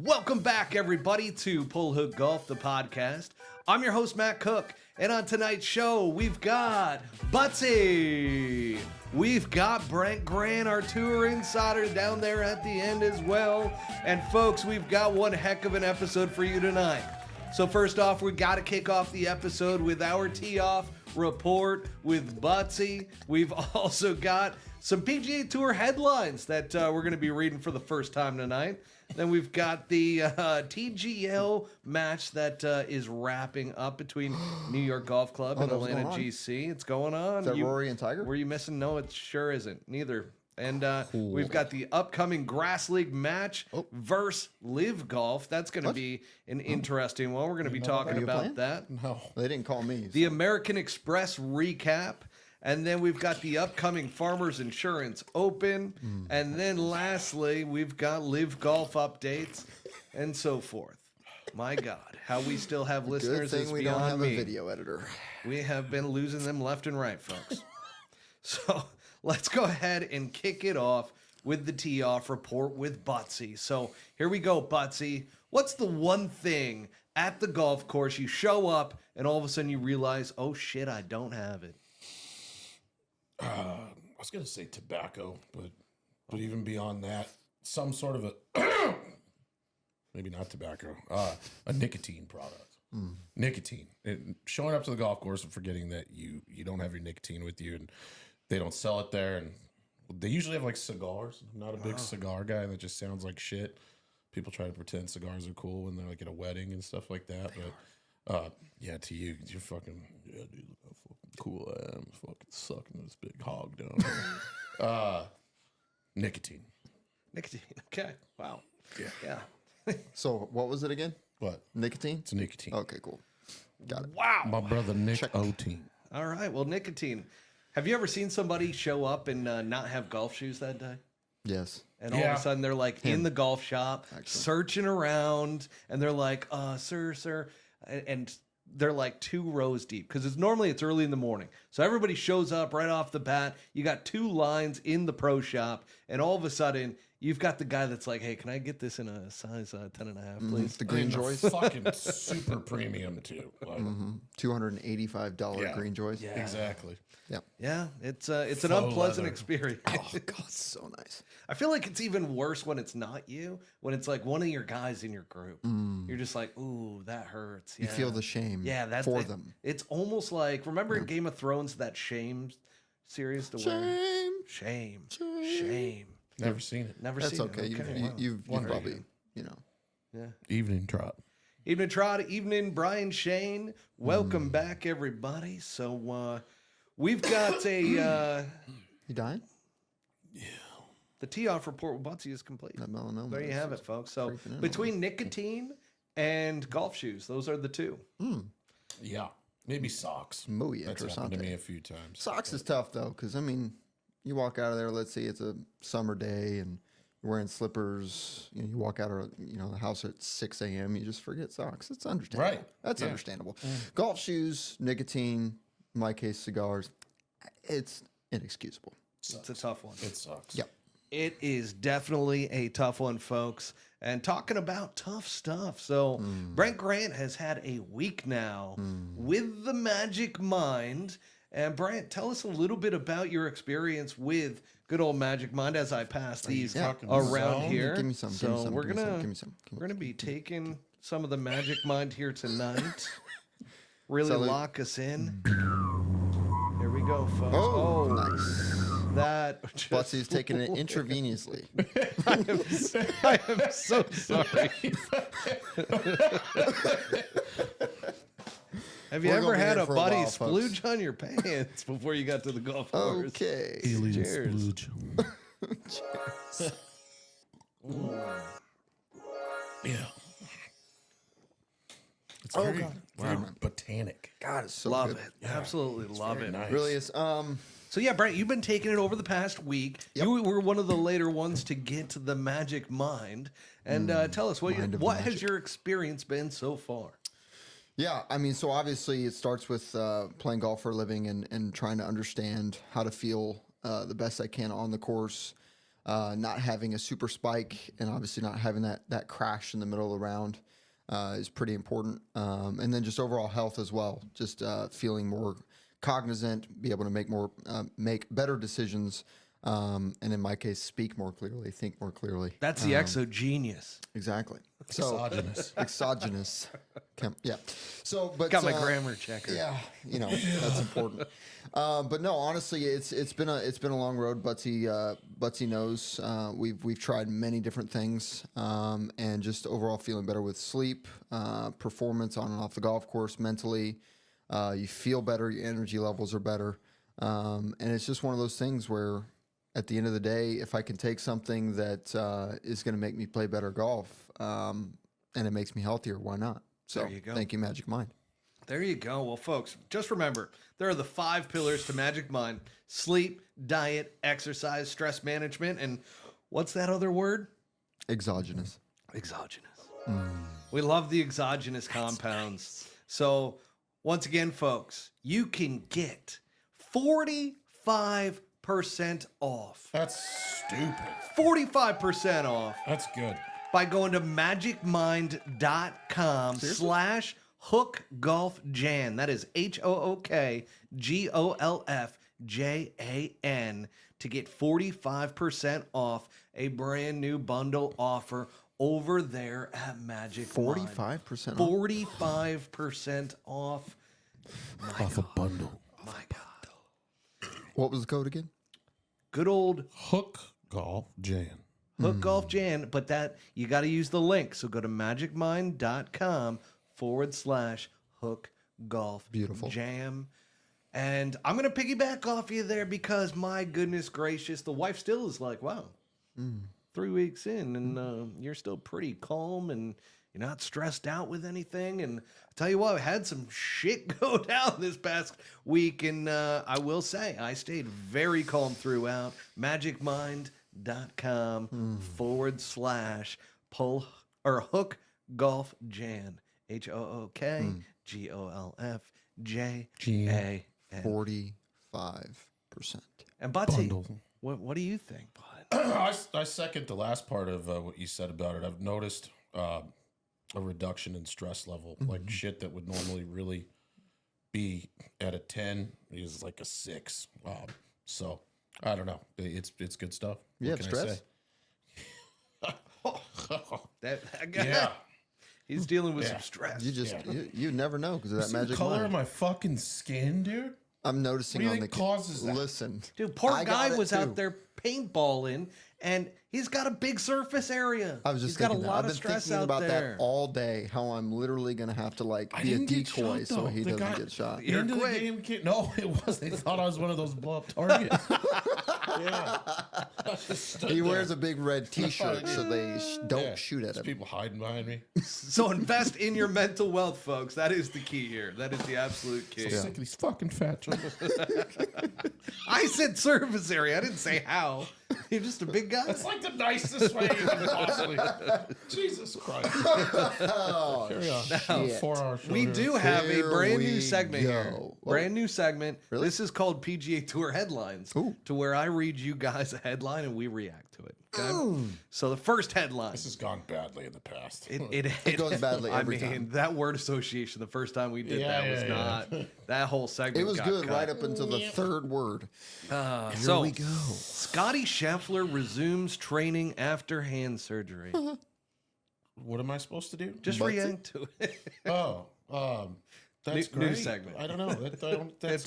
Welcome back, everybody, to Pull Hook Golf, the podcast. I'm your host, Matt Cook, and on tonight's show, we've got Buttsy. We've got Brent Grant, our tour insider, down there at the end as well. And folks, we've got one heck of an episode for you tonight. So first off, we got to kick off the episode with our tee-off report with Buttsy. We've also got some PGA Tour headlines that we're going to be reading for the first time tonight. Then we've got the TGL match that is wrapping up between New York Golf Club and Atlanta GC. It's going on. Is that Rory and Tiger? Were you missing? No, it sure isn't. Neither. And we've got the upcoming Grass League match versus LIV Golf. That's going to be an interesting one. We're going to be talking about that. No, they didn't call me. The American Express recap. And then we've got the upcoming Farmers Insurance Open. And then lastly, we've got LIV Golf updates and so forth. My God, how we still have listeners is beyond me. Good thing we don't have a video editor. We have been losing them left and right, folks. So let's go ahead and kick it off with the tee-off report with Buttsy. So here we go, Buttsy. What's the one thing at the golf course you show up and all of a sudden you realize, oh shit, I don't have it? I was going to say tobacco, but even beyond that, some sort of a, maybe not tobacco, a nicotine product. Nicotine. Showing up to the golf course and forgetting that you don't have your nicotine with you and they don't sell it there. And they usually have like cigars. I'm not a big cigar guy. That just sounds like shit. People try to pretend cigars are cool when they're like at a wedding and stuff like that. But yeah, to you, you're fucking, yeah, dude, look how fucking cool I am. Fucking sucking this big hog down here. Nicotine. Nicotine. Okay. Wow. Yeah. So what was it again? What? Nicotine? It's nicotine. Okay, cool. Got it. Wow. My brother Nick O-Teen. All right. Well, nicotine. Have you ever seen somebody show up and not have golf shoes that day? Yes. And all of a sudden they're like in the golf shop, searching around, and they're like, sir. And they're like 2 rows deep because normally it's early in the morning. So everybody shows up right off the bat. You got 2 lines in the pro shop, and all of a sudden you've got the guy that's like, hey, can I get this in a size 10.5, please? The green joys. Fucking super premium too. Like, $285 green joys. yeah, exactly. Yep. Yeah, it's an Faux unpleasant leather. experience. Oh, God, so nice. I feel like it's even worse when it's not you, when it's like one of your guys in your group. You're just like, ooh, that hurts. You feel the shame that's for them. It's almost like, remember in Game of Thrones, that shame series? Shame. Never seen it. Never That's seen okay. it. You've probably, Yeah. Evening trot. Evening Trot, evening Brian Shane. Welcome back, everybody. So we've got a... You dying? the tee-off report with Buttsy is complete. That melanoma. There you have it, folks. So creeping in between nicotine and golf shoes, those are the 2. Yeah. Maybe socks. Muy That's happened to interesante. me a few times. Socks is tough, though, because, I mean, you walk out of there, let's say it's a summer day, and you're wearing slippers. You walk out of the house at 6 a.m., you just forget socks. It's understandable. Right. That's understandable. Golf shoes, nicotine, in my case, cigars, it's inexcusable. It's a tough one. It sucks. Yep. It is definitely a tough one, folks. And talking about tough stuff. So Brent Grant has had a week now with the Magic Mind. And Brent, tell us a little bit about your experience with good old Magic Mind as I pass these around here. Give me some. So give me some. we're give me some, gonna give me some. we're gonna be taking some of the Magic Mind here tonight. Really Salute. lock us in. Here we go, folks. Oh, nice. That Butsy's taking it intravenously. I am so sorry. Have you We're ever gonna be had here a for a buddy while, folks. splooge on your pants before you got to the golf course? Okay. Cheers. Cheers. Yeah. It's Oh, very, God. very botanic. God, it's so Love good. it. Absolutely love very it. nice. Really is. So yeah, Brent, you've been taking it over the past week. Yep. You were one of the later ones to get to the Magic Mind. And tell us, what has magic. your experience been so far? Yeah, I mean, so obviously it starts with playing golf for a living and trying to understand how to feel the best I can on the course. not having a super spike and obviously not having that crash in the middle of the round is pretty important. And then just overall health as well, just feeling more cognizant, be able to make better decisions, and in my case, speak more clearly, think more clearly. That's the exogenius. Exactly. Exogenous. Exogenous. Yeah. So, but Got my grammar checker. yeah, that's important. But no, honestly, it's been a long road. Buttsy knows. We've tried many different things, and just overall feeling better with sleep, performance on and off the golf course, mentally. You feel better. Your energy levels are better, and it's just one of those things where, at the end of the day, if I can take something that is going to make me play better golf, and it makes me healthier, why not? So, There you go. Thank you, Magic Mind. There you go. Well, folks, just remember, there are the 5 pillars to Magic Mind: sleep, diet, exercise, stress management, and what's that other word? Exogenous. Exogenous. We love the exogenous compounds. So, once again, folks, you can get 45% off. That's stupid. 45% off That's good. by going to magicmind.com/hookgolfjan. That is HOOKGOLFJAN to get 45% off a brand new bundle offer over there at Magic Mind. 45% off. 45% off. Off a bundle. My God. What was the code again? Good old Hook Golf Jan. Hook Golf Jan, but that you got to use the link. So go to magicmind.com/hook golf Beautiful. jam. And I'm going to piggyback off you there because my goodness gracious, the wife still is like, wow, 3 weeks in and you're still pretty calm and you're not stressed out with anything. And I tell you what, I had some shit go down this past week. And I will say I stayed very calm throughout. magicmind.com/pull or hook golf jan. HOOKGOLFJAN. 45%. And Buttsy, Bundle. what do you think, bud? I second the last part of what you said about it. I've noticed a reduction in stress level. Like shit that would normally really be at a 10 is like a 6. So I don't know. It's good stuff. You What have can I stress? That guy, Yeah. he's dealing with Yeah. some stress. You just you never know because of that See the Magic color of Mind. my fucking skin, dude. I'm noticing What do you on think the causes that? Listen, Dude, poor I guy got it was too. out there paintballing, and he's got a big surface area. I was just he's got a thinking that. lot I've of been stress thinking out about there. that all day. How I'm literally gonna have to like I be a didn't get decoy shot, so though. he The doesn't guy- get shot. The You're end of quick. the game came. No, it wasn't. They thought I was one of those blow up targets. Yeah. He wears a big red T-shirt so they don't shoot at There's him. people hiding behind me. So invest in your mental wealth, folks. That is the key here. That is the absolute key. So sick of these fucking fat children. I said surface area. I didn't say how. You're just a big guy. That's like the nicest way you can possibly. Jesus Christ. Oh, Carry on. shit. 4 hour show We here. do have a Here brand new we segment here. go. Brand new segment. Really? This is called PGA Tour Headlines, Ooh. to where I read you guys a headline and we react to it. Okay? Mm. So the first headline. This has gone badly in the past. It goes badly every I mean, time. that word association, the first time we did Yeah, that was yeah, not. That whole segment It was got good cut. right up until the third word. So we go. Scotty Scheffler resumes training after hand surgery. What am I supposed to do? Just Buttsy? react to it. Oh, that's New great. segment. I don't know. That's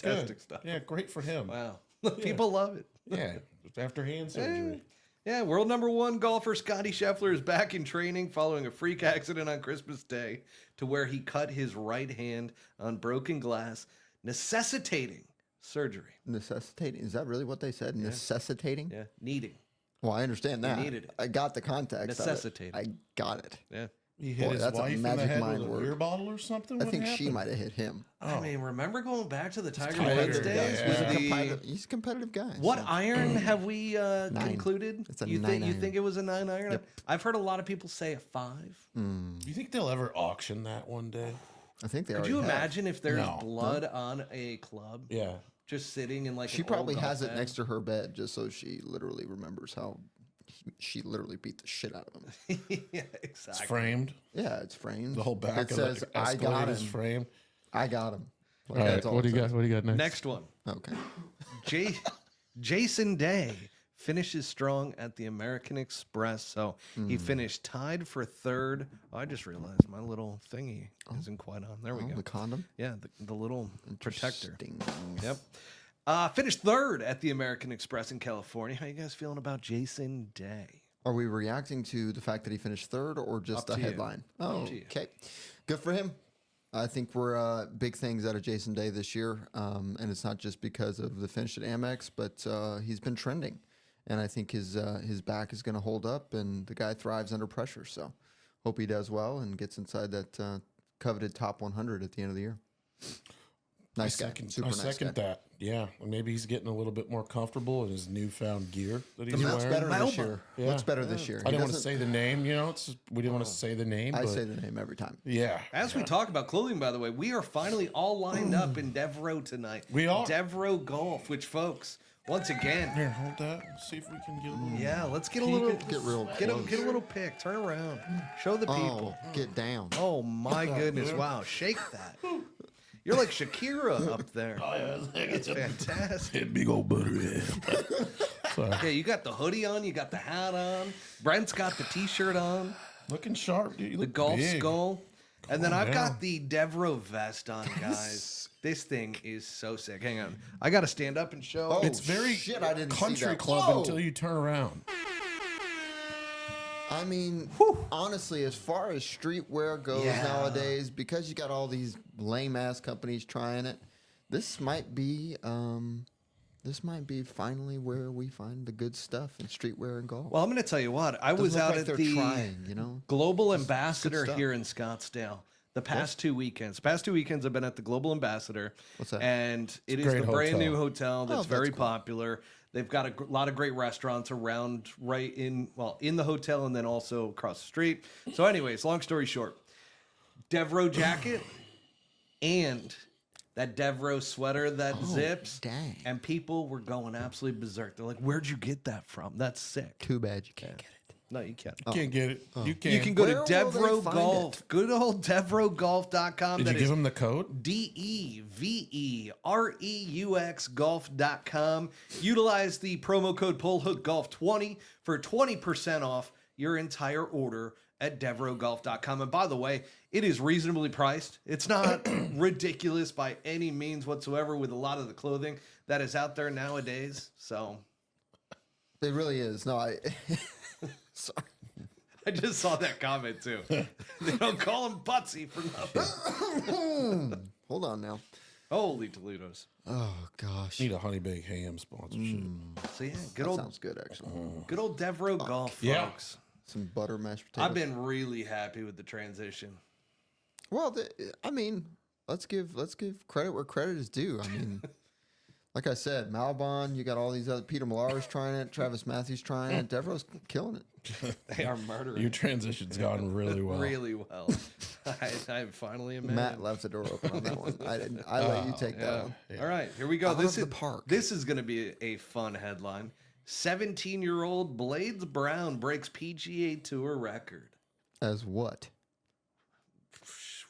Fantastic good. stuff. Yeah, great for him. Wow. People love it. Yeah, after hand surgery. Yeah, world number 1 golfer Scotty Scheffler is back in training following a freak accident on Christmas Day to where he cut his right hand on broken glass, necessitating surgery. Necessitating. Is that really what they said? Necessitating? Yeah, needing. Well, I understand that. needed it. I got the context. Necessitating. Of it. I got it. Yeah. He hit Boy, his that's a wife in the Magic head Mind with a word. beer bottle or something. I What think she happened? might have hit him. I mean, remember going back to the Tiger Tiger, Woods days? yeah. with He's a competitive guy. What so. iron have we concluded? It's a you 9 think you iron. think it was a 9 iron? Yep. I've heard a lot of people say a 5. Do you think they'll ever auction that one day? I think they Could already you have. imagine if there's No. blood on a club Yeah. just sitting in like She an probably old golf has it bag? next to her bed just so she literally remembers how she literally beat the shit out of him. Yeah, It's exactly. framed. Yeah, it's framed. The whole back it of says, the "I got Escalade is him. framed. I got him." Like, All right, that's all what do it you got? says. What do you got next? Next one. Okay. Jason Day finishes strong at the American Express. So he finished tied for third. Oh, I just realized my little thingy isn't quite on. There we go. The condom. Yeah, the little protector. Interesting. Yep. Finished third at the American Express in California. How you guys feeling about Jason Day? Are we reacting to the fact that he finished third or just Up a to you. headline? Up Oh, to you. okay. Good for him. I think we're big things out of Jason Day this year. And it's not just because of the finish at Amex, but he's been trending. And I think his back is going to hold up, and the guy thrives under pressure. So hope he does well and gets inside that coveted top 100 at the end of the year. Nice guy. Super I nice second guy. that. Yeah, and maybe he's getting a little bit more comfortable in his newfound gear that he's Looks wearing. better this Melba. year. Yeah. Looks better this year. I He didn't want to doesn't- say the name. You know, we didn't want to say the name. I but say the name every time. yeah. As we talk about clothing, by the way, we are finally all lined up in Devereux tonight. We are. Devereux Golf, which, folks, once again, Here, hold that. See if we can get a little. yeah, let's get a Peek little, it. Get real get a close. little pic. Turn around, show the people. Oh, get down. Oh my goodness! good. Wow, shake that. You're like Shakira up there. Oh, yeah, It's fantastic. big old butterhead. Sorry. Yeah, you got the hoodie on, you got the hat on. Brent's got the T-shirt on, Looking sharp, dude. You the look golf big. skull, and then on I've down. got the Devereux vest on, guys. This thing is so sick. Hang on, I got to stand up and show. Oh, It's very shit, I didn't see country that. club Whoa. until you turn around. I mean, honestly, as far as streetwear goes Yeah. nowadays, because you got all these lame ass companies trying it, this might be finally where we find the good stuff in streetwear and golf. Well, I'm going to tell you what. I was Doesn't look out like at they're the trying, you know. Global Ambassador stuff. here in Scottsdale. The past 2 weekends. Past 2 weekends, I've been at the Global Ambassador. What's that? And it a is great the brand hotel. new hotel that's that's very cool. popular. They've got a lot of great restaurants around right in the hotel and then also across the street. So anyways, long story short, Devereux jacket and that Devereux sweater that zips. dang. And people were going absolutely berserk. They're like, where'd you get that from? That's sick. Too bad you can't get it. No, you can't. Can't get it. You can. You can go Where to will they Devereux find Golf. it? Good old DevereuxGolf.com. Did That you give is him the code? DEVEREUX golf.com. Utilize the promo code PullHookGolf20 for 20% off your entire order at DevereuxGolf.com. And by the way, it is reasonably priced. It's not ridiculous by any means whatsoever with a lot of the clothing that is out there nowadays. So It really is. No, I. Sorry. I just saw that comment too. They don't call him Buttsy for nothing. Hold on now. Holy Toledo's. Oh gosh. Need a honey baked ham sponsorship. So yeah, good That old sounds good actually. good old Devereux Golf, Yeah. folks. Some butter mashed potatoes. I've been really happy with the transition. Well, I mean, let's give credit where credit is due. I mean, like I said, Malbon, you got all these other Peter Millar's trying it, Travis Matthews trying it, Devereux's killing it. They are murdering Your transition's gone really well. really well. I finally am Matt left the door open on that one. I let you take that one. All right, here we go. Out This of is the park. This is going to be a fun headline. 17-year-old Blades Brown breaks PGA Tour record. As what?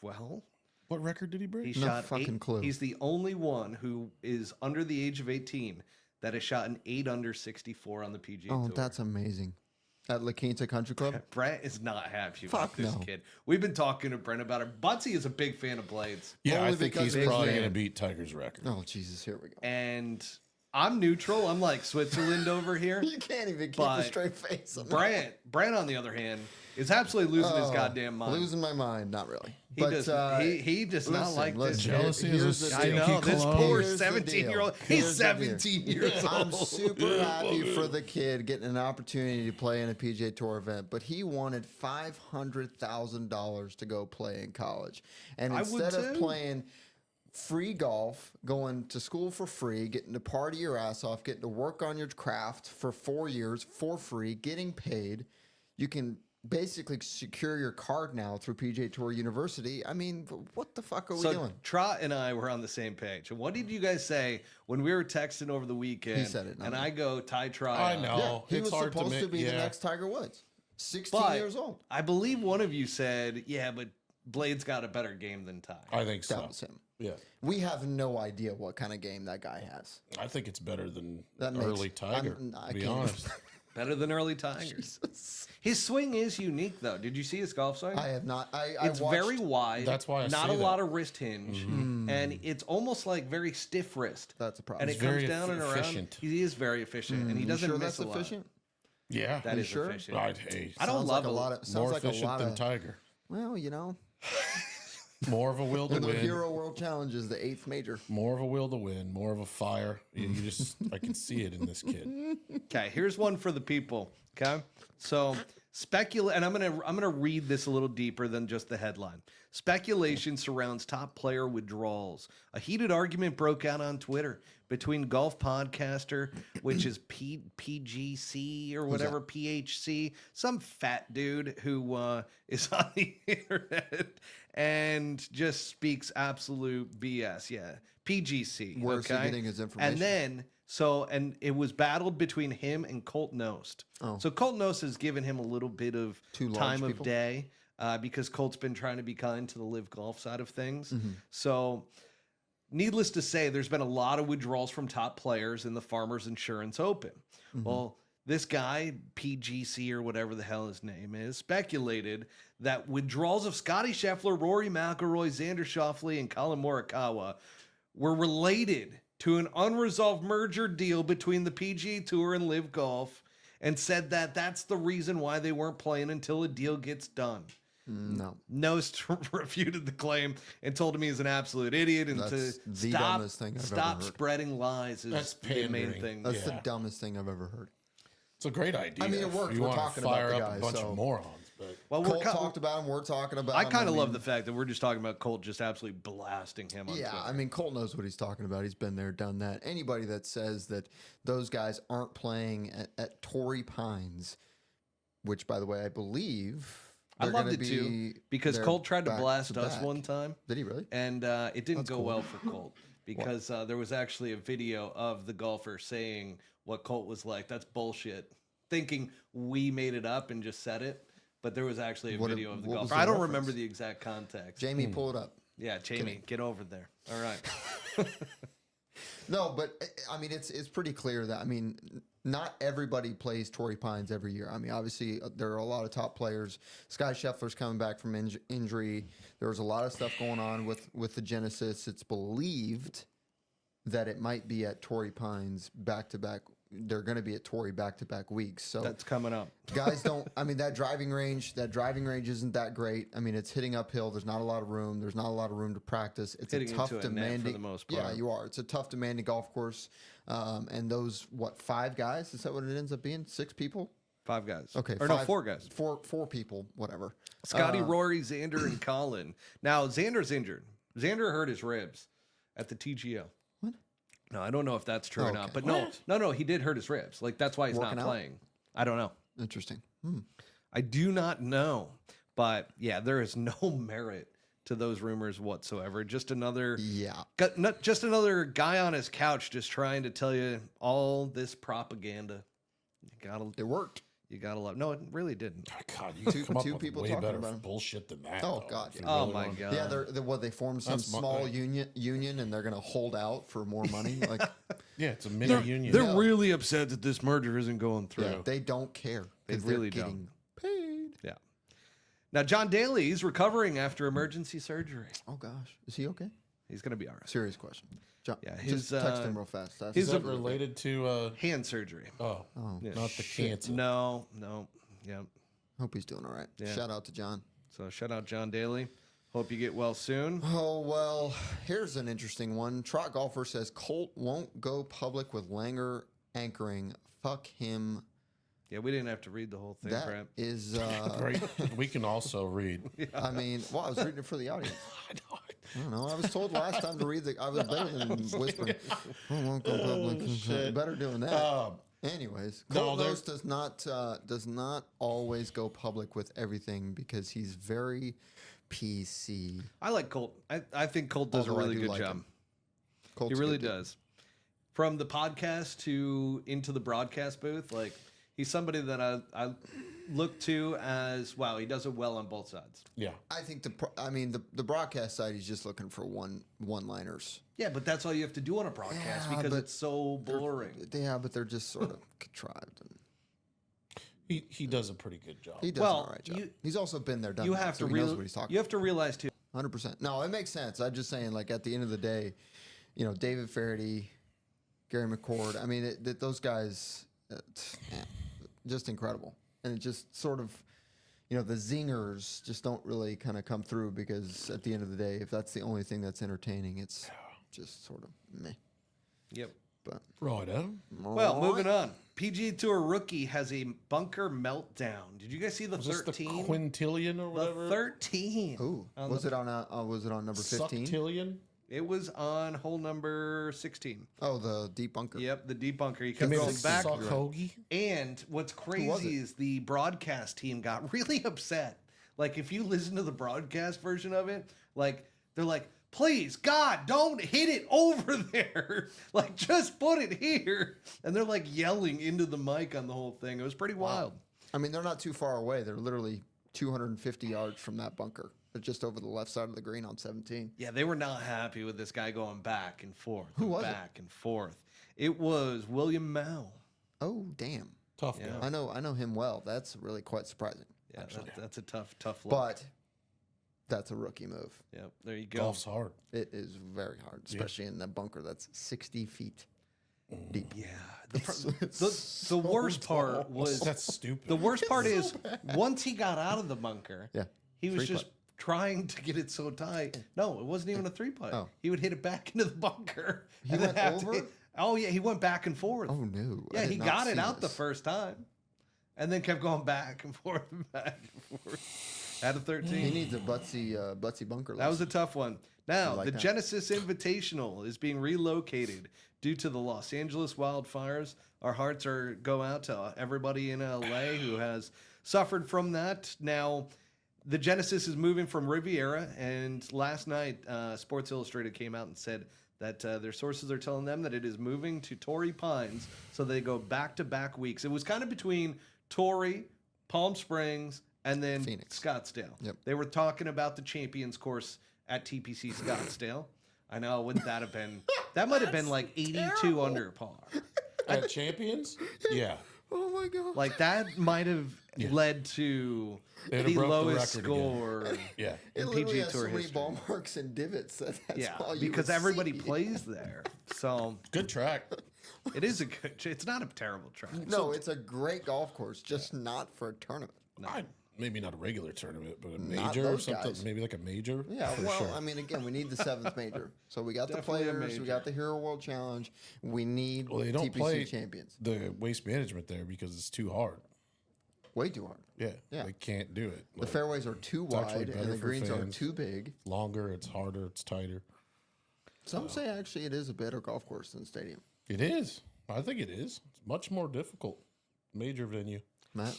Well, What record did he break? he No shot fucking clue. He's the only one who is under the age of 18 that has shot an 8 under 64 on the PGA Oh, Tour. that's amazing. At La Quinta Country Club? Brent is not happy Fuck about this no. kid. We've been talking to Brent about it. Buttsy is a big fan of Blades. Yeah, Only I think because he's of probably his going to name. beat Tiger's record. Oh, Jesus, here we go. And I'm neutral. I'm like Switzerland over here. You can't even keep But a straight face. on that. Brent, on the other hand, is absolutely losing his Oh, goddamn mind. Losing my mind, not really. He does not listen, like this. listen, Jealousy is here's a the I stinky deal. know this cologne. poor Here's the 17-year-old. deal. He's Here's the deal. 17 years old. I'm super happy for the kid getting an opportunity to play in a PGA Tour event, but he wanted $500,000 to go play in college. And I would instead of too. playing free golf, going to school for free, getting to party your ass off, getting to work on your craft for 4 years for free, getting paid, you can basically secure your card now through PGA Tour University. I mean, what the fuck are we doing? Trot and I were on the same page. And what did you guys say when we were texting over the weekend? He said it, not and me. I go, Ty Trot. I know. Yeah, he It's was hard supposed to be the yeah. next Tiger Woods. 16 But years old. I believe one of you said, yeah, but Blade's got a better game than Ty. I think so. That was him. Yeah. We have no idea what kind of game that guy has. I think it's better than That makes- early Tiger, I to be can't- honest. Better than early Tigers. His swing is unique, though. Did you see his golf swing? I have not. It's very wide. That's why I not say a that. lot of wrist hinge, and it's almost like very stiff wrist. That's a problem. And He's it comes very down and around. efficient. He is very efficient, and he You doesn't sure miss that's a lot. efficient? Yeah. That is sure? efficient. Hey, I don't Sounds love like a it. lot of. Sounds more like a efficient lot than of. Tiger. Well, you know, More of a will to in the win. Hero World Challenge is the 8th major. More of a will to win. More of a fire. You just, I can see it in this kid. Okay, here's one for the people. Okay, so speculate, and I'm gonna read this a little deeper than just the headline. Speculation surrounds top player withdrawals. A heated argument broke out on Twitter between golf podcaster, which is PGC or whatever, PHC, some fat dude who is on the internet and just speaks absolute BS. Yeah, PGC. Where's he getting his information? And then. And it was battled between him and Colt Nost. Oh. So Colt Nost has given him a little bit of Two large time of people? day because Colt's been trying to be kind to the LIV Golf side of things. Mm-hmm. So needless to say, there's been a lot of withdrawals from top players in the Farmers Insurance Open. Mm-hmm. Well, this guy, PGC or whatever the hell his name is, speculated that withdrawals of Scotty Scheffler, Rory McIlroy, Xander Schauffele, and Colin Morikawa were related to an unresolved merger deal between the PGA Tour and LIV Golf, and said that that's the reason why they weren't playing until a deal gets done. No. Nost refuted the claim and told him he's an absolute idiot and That's to the stop, dumbest thing I've ever stop heard. spreading lies is That's the main pandering. thing. That's the Yeah. dumbest thing I've ever heard. It's a great idea. I mean, it if worked. You We're want to talking about fire the up guy, a bunch so- of morons, but Well, Colt talked about him. We're talking about I him. kind of love mean, the fact that we're just talking about Colt just absolutely blasting him on Yeah, Twitter. I mean, Colt knows what he's talking about. He's been there, done that. Anybody that says that those guys aren't playing at Torrey Pines, which, by the way, I believe I they're loved gonna it too be because there Colt tried to back blast us back. one time. Did he really? And it didn't That's go cool. well for Colt because there was actually a video of the golfer saying what Colt was like. That's bullshit. Thinking we made it up and just said it, but there was actually a What- video of the what was golfer. the I don't reference? remember the exact context. Jamie, pull it up. Yeah, Jamie, get over there. All right. No, but I mean, it's pretty clear that, I mean, not everybody plays Torrey Pines every year. I mean, obviously, there are a lot of top players. Sky Scheffler's coming back from injury. There was a lot of stuff going on with the Genesis. It's believed that it might be at Torrey Pines back-to-back. They're going to be at Torrey back-to-back weeks. So That's coming up. guys don't, I mean, that driving range isn't that great. I mean, it's hitting uphill. There's not a lot of room. There's not a lot of room to practice. It's Hitting a tough, into a net for demanding, the most yeah, part. you are. It's a tough, demanding golf course. And those, 5 guys? Is that what it ends up being? 6 people? 5 guys. Okay. Or no, 4 guys. Four people, whatever. Scotty, Rory, Xander, and Colin. Now, Xander's injured. Xander hurt his ribs at the TGO. What? No, I don't know if that's true or not. Okay. But no, he did hurt his ribs. Like, that's why he's Working not out? playing. I don't know. Interesting. I do not know. But, yeah, there is no merit to those rumors whatsoever. Just another... Yeah. Just another guy on his couch just trying to tell you all this propaganda. It worked. You gotta love. No, it really didn't. oh, God, you can come up two with people way talking better about him. bullshit than that. Oh, though, God, if yeah. you Oh really my want- god. Yeah, they formed some That's my- small union, and they're going to hold out for more money. Like, Yeah, it's a mini union. They're really upset that this merger isn't going through. yeah, they don't care. They 'cause they're really getting paid. Yeah. Now John Daly, he's recovering after emergency surgery. Oh gosh, is he okay? He's gonna be all right. Serious question. John, Yeah, just his, text him real fast. That's Is that related to, Hand surgery. oh, Yeah. not the cancer? No. Yeah. Hope he's doing all right. Yeah. Shout out to John. So shout out John Daly. Hope you get well soon. Oh, well, here's an interesting one. Trot Golfer says Colt won't go public with Langer anchoring. Fuck him. Yeah, we didn't have to read the whole thing, That Brent. is, Great. We can also read. I mean, well, I was reading it for the audience. I know. I don't know. I was told last time to read I was better than whispering. I won't go public. Better doing that. Anyways, No, Colt they're- Nost does not always go public with everything because he's very PC. I like Colt. I think Colt does a Although I really do good like job. him. Colt's He really good, dude. does. From the podcast to into the broadcast booth, like he's somebody that I look to as wow. He does it well on both sides. Yeah. I think the broadcast side, he's just looking for one-liners. Yeah, but that's all you have to do on a broadcast Yeah, because but it's so boring. Yeah, but they're just sort of contrived. And He does a pretty good job. he does Well, an all right job. He's also been there, done You that, have so to he knows what he's talking. you have to realize too. 100%. No, it makes sense. I'm just saying, like at the end of the day, David Faraday, Gary McCord. I mean, those guys, just incredible. And it just sort of, the zingers just don't really kind of come through because at the end of the day, if that's the only thing that's entertaining, it's just sort of meh. Yep. But Right, Adam? Well, moving on. PGA Tour rookie has a bunker meltdown. Did you guys see the Was this the 13? quintillion or The whatever? 13. ooh, was it on number 15? Suctillion? It was on hole number 16. Oh, the deep bunker. Yep, the deep bunker. He You kept mean going the back. suck hoagie? And what's was crazy it? is the broadcast team got really upset. Like, if you listen to the broadcast version of it, like, they're like, please, God, don't hit it over there. Like, just put it here. And they're like yelling into the mic on the whole thing. It was pretty wild. I mean, they're not too far away. They're literally 250 yards from that bunker. They're just over the left side of the green on 17. Yeah, they were not happy with this guy going back and forth. Who was it? back and forth. It was William Mao. Oh, damn. Tough Yeah. guy. I know him well. That's really quite surprising. Yeah, actually. that's a tough look. But that's a rookie move. Yep, there you go. Golf's hard. It is very hard, especially in that bunker that's 60 feet deep. Yeah. It's The worst part was That's stupid. the worst part is once he got out of the bunker, Yeah. he was Three just trying to get it so tight. No, it wasn't even a 3-putt. Oh. He would hit it back into the bunker. He and then went have to over? hit- Oh yeah, he went back and forth. Oh, no. I yeah, did he not got it see out the this. first time, and then kept going back and forth and back and forth. Out of 13. He needs a Buttsy bunker. That was a tough one. Now, like the that. Genesis Invitational is being relocated due to the Los Angeles wildfires. Our hearts go out to everybody in LA who has suffered from that. Now, the Genesis is moving from Riviera, and last night, Sports Illustrated came out and said that their sources are telling them that it is moving to Torrey Pines, so they go back-to-back weeks. It was kind of between Torrey, Palm Springs, and then Phoenix. Scottsdale. Yep. They were talking about the Champions course at TPC Scottsdale. I know, wouldn't that have been? That might have been like 82 under par. At Champions? Yeah. Oh, my God. Like that might have led to They'd have the broke the lowest record again. score. Yeah. It in literally PGA has Tour so many history. ball marks and divots. That's Yeah, all you because would everybody see. plays there. So Good track. it is a good. It's not a terrible track. No, it's a great golf course, just not for a tournament. Maybe not a regular tournament, but a Not major or those something. guys. Maybe like a major. Yeah, for well, sure. I mean, again, we need the 7th major. So we got Definitely a the players, we major. got the Hero World Challenge. We need Well, they don't TPC play champions. the waste management there because it's too hard. Way too hard. Yeah, Yeah. they can't do it. The Like, fairways are too it's actually wide and better the for greens are fans. too big. longer, it's harder, it's tighter. Some say actually it is a better golf course than the stadium. It is. I think it is. It's much more difficult. Major venue. Matt,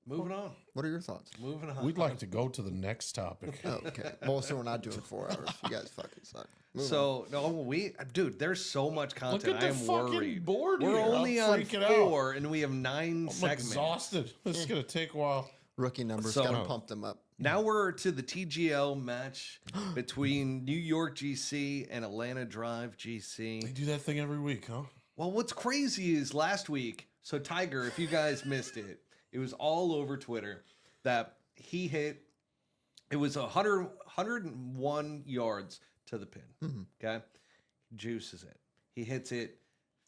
Moving on. what are your thoughts? Moving on. We'd like to go to the next topic. Oh, okay. Well, so we're not doing 4 hours. You guys fucking suck. Move on. So no, dude, there's so much content. at I the am fucking worried. board We're here. I'm only on freaking out. 4, and we have 9 I'm segments. exhausted. This is gonna take a while. Rookie numbers, So- gotta pump them up. Now we're to the TGL match between New York GC and Atlanta Drive They GC. do that thing every week, huh? Well, what's crazy is last week, so Tiger, if you guys missed it, it was all over Twitter that he hit, it was 101 yards to the pin. Okay. Juices it. He hits it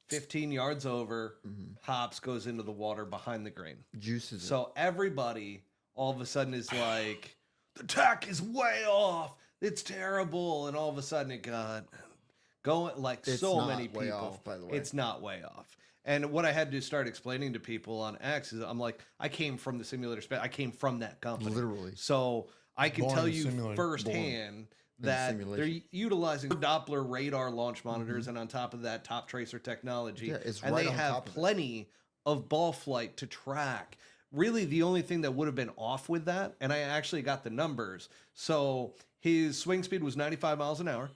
15 yards over, hops, goes into the water behind the green. Juices. So everybody all of a sudden is like, the tack is way off. It's terrible. And all of a sudden it got going like It's so not many way people. off, by the way. It's not way off. And what I had to start explaining to people on X is I'm like, I came from the simulator space. I came from that company. Literally. So I can Born tell in the you simulator. firsthand that simulation. they're utilizing Doppler radar launch monitors and on top of that top tracer technology. Yeah, it's and right they on have top of it. plenty of ball flight to track. Really, the only thing that would have been off with that, and I actually got the numbers. So his swing speed was 95 miles an hour.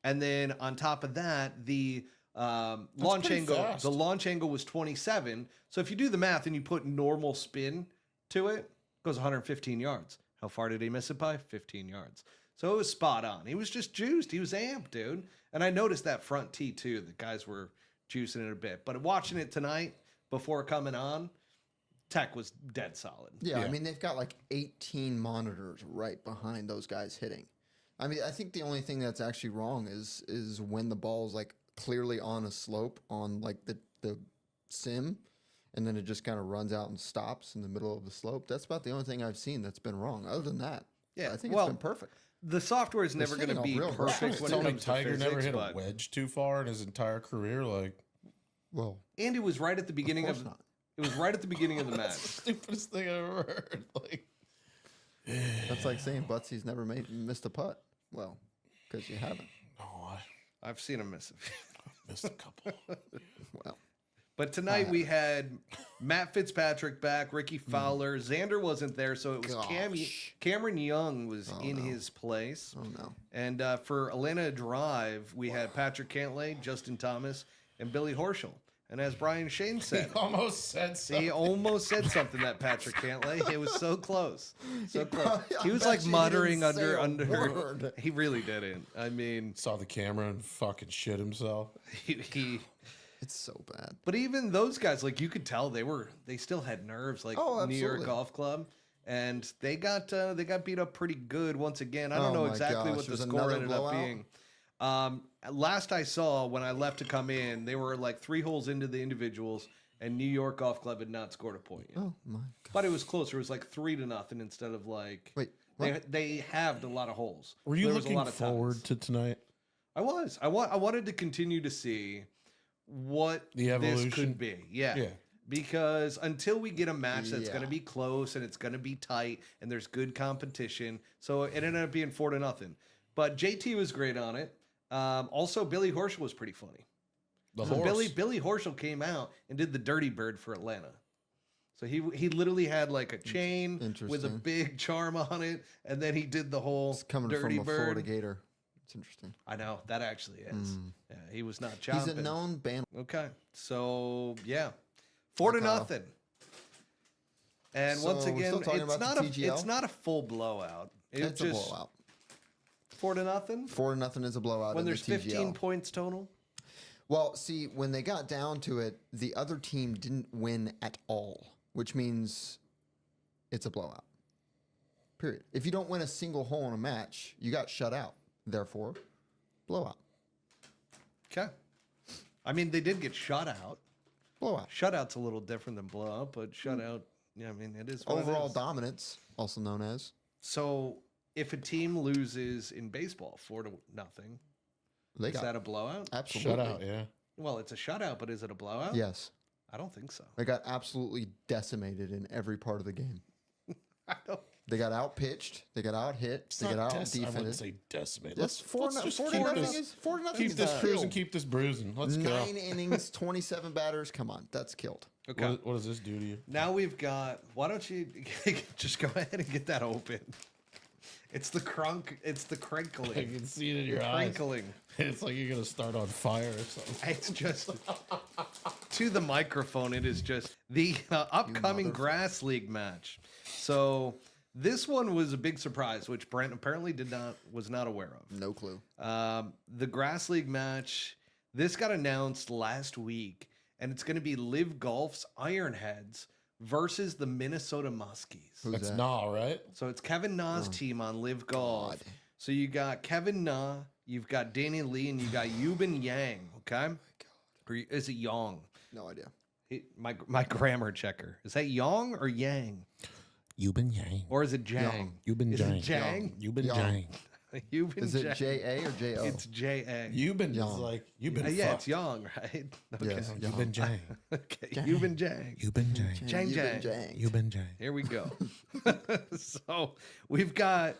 And then on top of that, the launch angle was 27. So if you do the math and you put normal spin to it, it goes 115 yards. How far did he miss it by? 15 yards. So it was spot on. He was just juiced. He was amped, dude. And I noticed that front tee too. The guys were juicing it a bit. But watching it tonight before coming on, Tech was dead solid. Yeah, I mean, they've got like 18 monitors right behind those guys hitting. I mean, I think the only thing that's actually wrong is when the ball's like clearly on a slope on like the sim, and then it just kind of runs out and stops in the middle of the slope. That's about the only thing I've seen that's been wrong. Other than that, I think it's been perfect. The software is never going to be perfect when it comes to Tiger physics, never hit a wedge too far in his entire career. Like, well, Andy was right at the beginning of not. It was right at the beginning of the match. Stupidest thing I've ever heard. Like, that's like saying Butsy's never missed a putt. Well, because you haven't. no, I've seen him miss it. missed a couple. Well, But tonight we had Matt Fitzpatrick back, Ricky Fowler. Xander wasn't there, so it was Cameron Young was in his place. oh no. And for Atlanta Drive, we had Patrick Cantlay, Justin Thomas, and Billy Horschel. And as Brian Shane said, Almost said something. he almost said something, that Patrick Cantlay. It was so close. So close. He was like muttering under. He really didn't. I mean, Saw the camera and fucking shit himself. he It's so bad. But even those guys, like you could tell they still had nerves, like New York Golf Club. And they got beat up pretty good once again. I don't know exactly what the score ended up being. Last I saw, when I left to come in, they were like 3 holes into the individuals, and New York Golf Club had not scored a point yet. Oh my god! But it was closer. It was like 3-0 instead of like. Wait, what? They halved a lot of holes. Were you There was a looking lot of forward ties. to tonight? I was. I wanted to continue to see what The this evolution? could be. Yeah. Because until we get a match that's going to be close and it's going to be tight and there's good competition, so it ended up being 4-0. But JT was great on it. Also, Billy Horschel was pretty funny. Billy Horschel came out and did the Dirty Bird for Atlanta. So he literally had like a chain with a big charm on it, and then he did the whole It's coming Dirty from a Bird. Florida Gator. It's interesting. I know, that actually is. Yeah, he was not chomping. He's a known band. Okay, so yeah, 4-0. And So once we're again, still talking it's about not the TGL? it's not a full blowout. It's a blowout. 4-0. 4-0 is a blowout. When in there's the TGL. 15 points total. Well, see, when they got down to it, the other team didn't win at all, which means it's a blowout. Period. If you don't win a single hole in a match, you got shut out. Therefore, blowout. Okay. I mean, they did get shut out. Blowout. Shutout's a little different than blowout, but shutout, yeah, I mean, it is what Overall it is. dominance, also known as. So if a team loses in baseball 4-0, They is got that a blowout? absolutely. Shutout, yeah. Well, it's a shutout, but is it a blowout? Yes. I don't think so. They got absolutely decimated in every part of the game. I don't. They got out pitched. They got out hit. They got out I wouldn't defended. say decimated. Let's four just to keep nothing this- is 4-0. Keep is this cruising, killed. keep this bruising. Let's go. 9 innings, 27 batters. Come on, that's killed. Okay. What does this do to you? Now we've got. Why don't you just go ahead and get that open? It's the crunk. It's the I crinkling. can see it in your eyes. Crinkling. It's like you're gonna start on fire or something. It's just to the microphone. It is just the upcoming Grass League match. So this one was a big surprise, which Brent apparently was not aware of. No clue. The Grass League match. This got announced last week, and it's going to be LIV Golf's Ironheads versus the Minnesota Muskies. Who's That's that? nah, right? So it's Kevin Na's team on LIV Golf. God. So you got Kevin Na, you've got Danny Lee, and you got Yubin Yang. Okay, or is it Yang? No idea. My grammar checker, is that Yang or Yang, You've been yang. or is it Jang? You've been Is jang. it Jang? You've been Yang. jang. Yubin Is it Jang. J-A or J-O? It's J-A. You've been Yang. like you've been. Yeah, fucked. it's Yang, right? Okay. Yes. You've been jang. Okay. Yubin Jang. You've been jang. Jang You've been Jang. janked. You've been jang. Here we go. So we've got,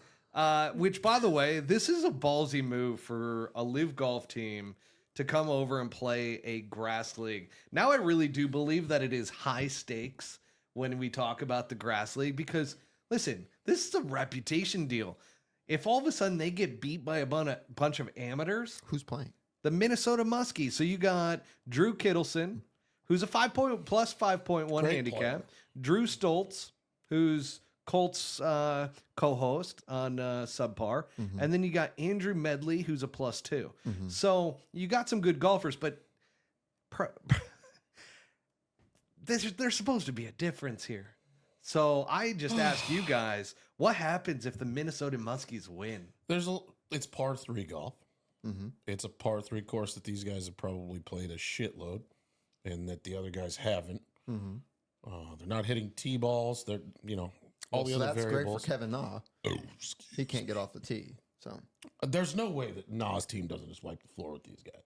which by the way, this is a ballsy move for a LIV Golf team to come over and play a grass league. Now I really do believe that it is high stakes when we talk about the grass league because, listen, this is a reputation deal. If all of a sudden they get beat by a bunch of amateurs, Who's playing? the Minnesota Muskies. So you got Drew Kittleson, who's a 5.1 Great handicap. player. Drew Stoltz, who's Colt's co-host on Subpar. And then you got Andrew Medley, who's a +2. So you got some good golfers, but there's supposed to be a difference here. So I just ask you guys, what happens if the Minnesota Muskies win? It's par 3 golf. It's a par 3 course that these guys have probably played a shitload, and that the other guys haven't. They're not hitting tee balls. They're all the So other that's variables. great for Kevin Na. He can't get off the tee. So There's no way that Nas team doesn't just wipe the floor with these guys.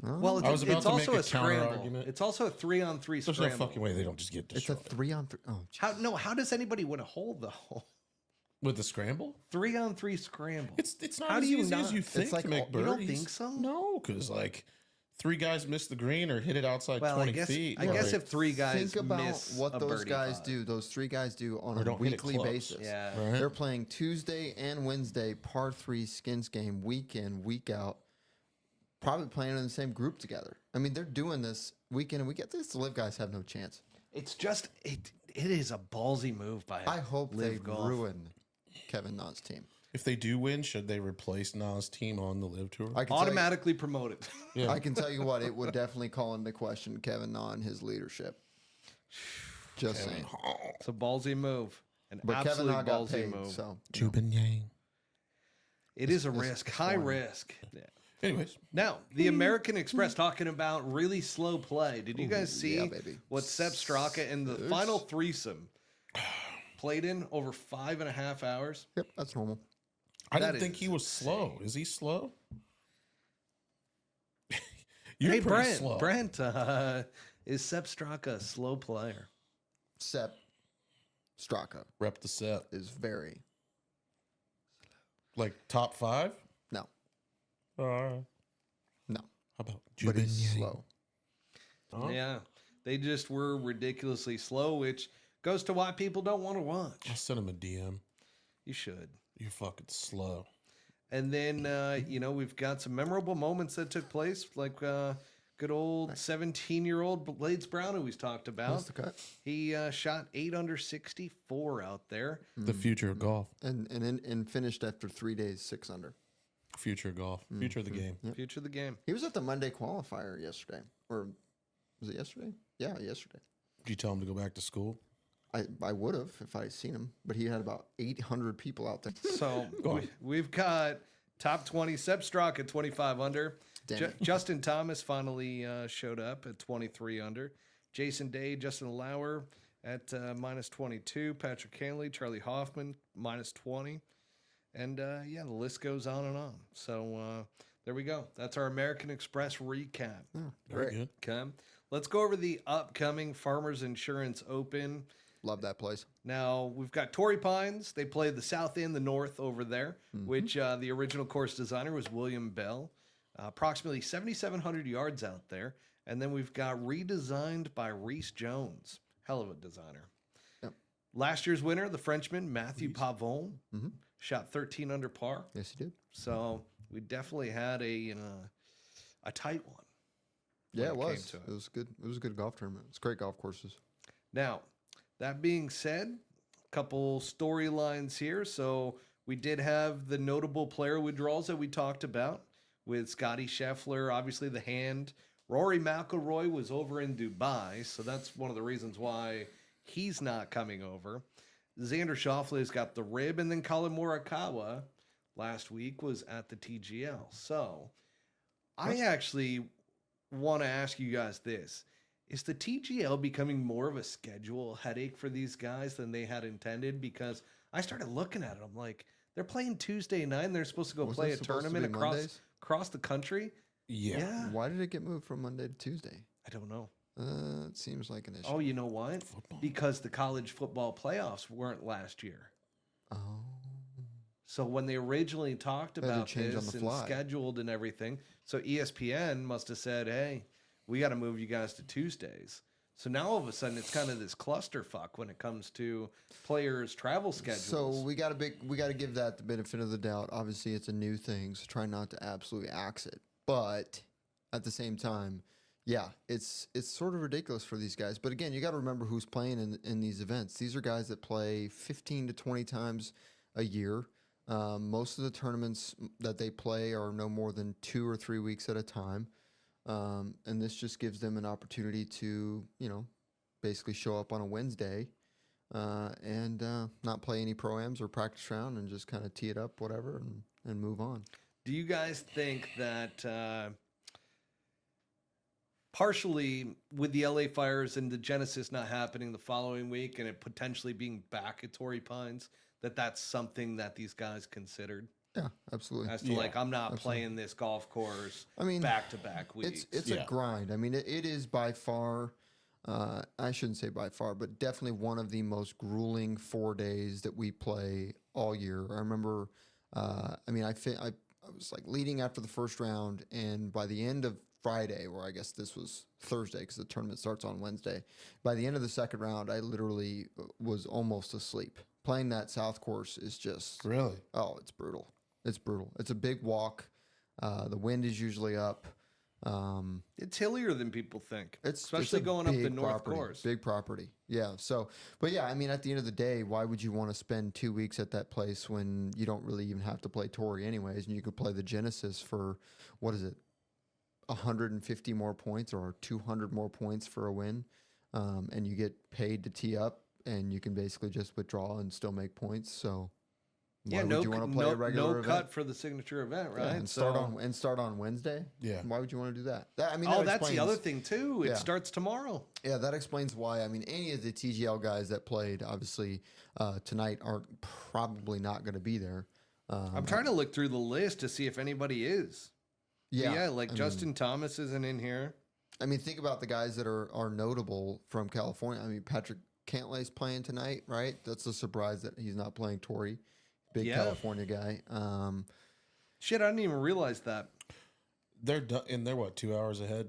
Well, I was about it's to also make a a counter scramble. argument. It's also a 3-on-3 There's scramble. no fucking way they don't just get it's a destroyed 3-on-3. Oh, How does anybody win a hole though? with the scramble. 3-on-3 scramble. It's not How as do you easy as not? you It's think like to make you don't birdies. think so? No, because like 3 guys miss the green or hit it outside Well, 20 I guess feet. I guess like, if 3 guys think about miss what a those birdie guys putt. do. Those 3 guys do on Or a don't hit it weekly close. basis. Yeah. right? They're playing Tuesday and Wednesday, par 3 skins game, week in, week out. Probably playing in the same group together. I mean, they're doing this week in and week out. These LIV guys have no chance. It's just it is a ballsy move by I hope LIV they Golf. ruin Kevin Na's team. If they do win, should they replace Nas' team on the Live Tour? I can Automatically promoted. Yeah. I can tell you what, it would definitely call into question Kevin Na and his leadership. Just saying. It's a ballsy move. An But Kevin absolute Na got ballsy paid, move. so Jubin Yang. It is a risk, high risk. Yeah. Anyways, Now, the American Express talking about really slow play. Did you guys see yeah, baby. what Sepp Straka in the final threesome played in over 5.5 hours? yep, that's normal. I That didn't think is he was slow. Is he slow? You're Hey, pretty slow. Brent, is Sepp Straka a slow player? Sepp Straka Rep the set. is very Like top 5? no, How no, about but Jubin he's Yang? slow. Huh? Yeah. They just were ridiculously slow, which goes to why people don't want to watch. I'll send him a DM. You should. You're fucking slow. And then, we've got some memorable moments that took place, like good old 17-year-old Blades Brown, who we've talked about. That's the cut. He shot 8 under 64 out there. The future of golf. And finished after 3 days 6 under. Future of golf. Future of the game. Future of the game. He was at the Monday qualifier yesterday, or was it yesterday? Yeah, yesterday. Did you tell him to go back to school? I would have if I seen him, but he had about 800 people out there. So we've got top 20, Sepp Straka at 25 under. Damn it. Justin Thomas finally showed up at 23 under. Jason Day, Justin Lauer at minus 22. Patrick Hanley, Charlie Hoffman, minus 20. And the list goes on and on. So there we go. That's our American Express recap. Very good. Okay. Let's go over the upcoming Farmers Insurance Open. Love that place. Now, we've got Torrey Pines. They play the South and the North over there, which the original course designer was William Bell. Approximately 7,700 yards out there. And then we've got redesigned by Reese Jones. Hell of a designer. Yep. Last year's winner, the Frenchman, Matthew Pavon, shot 13 under par. Yes, he did. So we definitely had a tight one. Yeah, it when it was. came to It was good. It was a good golf tournament. It's great golf courses. Now, that being said, a couple storylines here. So we did have the notable player withdrawals that we talked about with Scotty Scheffler, obviously the hand. Rory McIlroy was over in Dubai, so that's one of the reasons why he's not coming over. Xander Schauffele's got the rib, and then Colin Morikawa last week was at the TGL. So I actually want to ask you guys this. Is the TGL becoming more of a schedule headache for these guys than they had intended? Because I started looking at it. I'm like, they're playing Tuesday night and they're supposed to go play a tournament across the country. Yeah. Why did it get moved from Monday to Tuesday? I don't know. It seems like an issue. Oh, you know what? Football. Because the college football playoffs weren't last year. Oh. So when they originally talked They had to about change on this the and fly. scheduled and everything, so ESPN must have said, "Hey, we got to move you guys to Tuesdays." So now all of a sudden it's kind of this clusterfuck when it comes to players' travel schedules. So we got to give that the benefit of the doubt. Obviously, it's a new thing, so try not to absolutely axe it. But at the same time, yeah, it's sort of ridiculous for these guys. But again, you got to remember who's playing in these events. These are guys that play 15 to 20 times a year. Most of the tournaments that they play are no more than 2 or 3 weeks at a time. And this just gives them an opportunity to, basically show up on a Wednesday and not play any pro-ams or practice round and just kind of tee it up, whatever, and move on. Do you guys think that partially with the LA fires and the Genesis not happening the following week and it potentially being back at Torrey Pines, that's something that these guys considered? Yeah, absolutely. As to I'm not playing this golf course back-to-back weeks. It's a grind. I mean, it is by far, I shouldn't say by far, but definitely one of the most grueling 4 days that we play all year. I remember, I was like leading after the first round, and by the end of Friday, or I guess this was Thursday because the tournament starts on Wednesday, by the end of the second round, I literally was almost asleep. Playing that South course is just... Really? Oh, it's brutal. It's brutal. It's a big walk. The wind is usually up. It's hillier than people think, especially it's a going up the big North property, Course. Big property. Yeah. So, but yeah, I mean, at the end of the day, why would you want to spend 2 weeks at that place when you don't really even have to play Torrey anyways, and you could play the Genesis for, what is it, 150 more points or 200 more points for a win, and you get paid to tee up, and you can basically just withdraw and still make points. So. Why would you want to play a regular event? Cut for the signature event, right? Yeah, and start on Wednesday. Yeah. Why would you want to do that? That's the other thing too. It starts tomorrow. Yeah, that explains why. I mean, any of the TGL guys that played, obviously, tonight are probably not going to be there. I'm trying to look through the list to see if anybody is. Yeah, Justin Thomas isn't in here. I mean, think about the guys that are notable from California. I mean, Patrick Cantlay's playing tonight, right? That's a surprise that he's not playing Torrey. Big California guy. Shit, I didn't even realize that. They're done, and they're what, 2 hours ahead?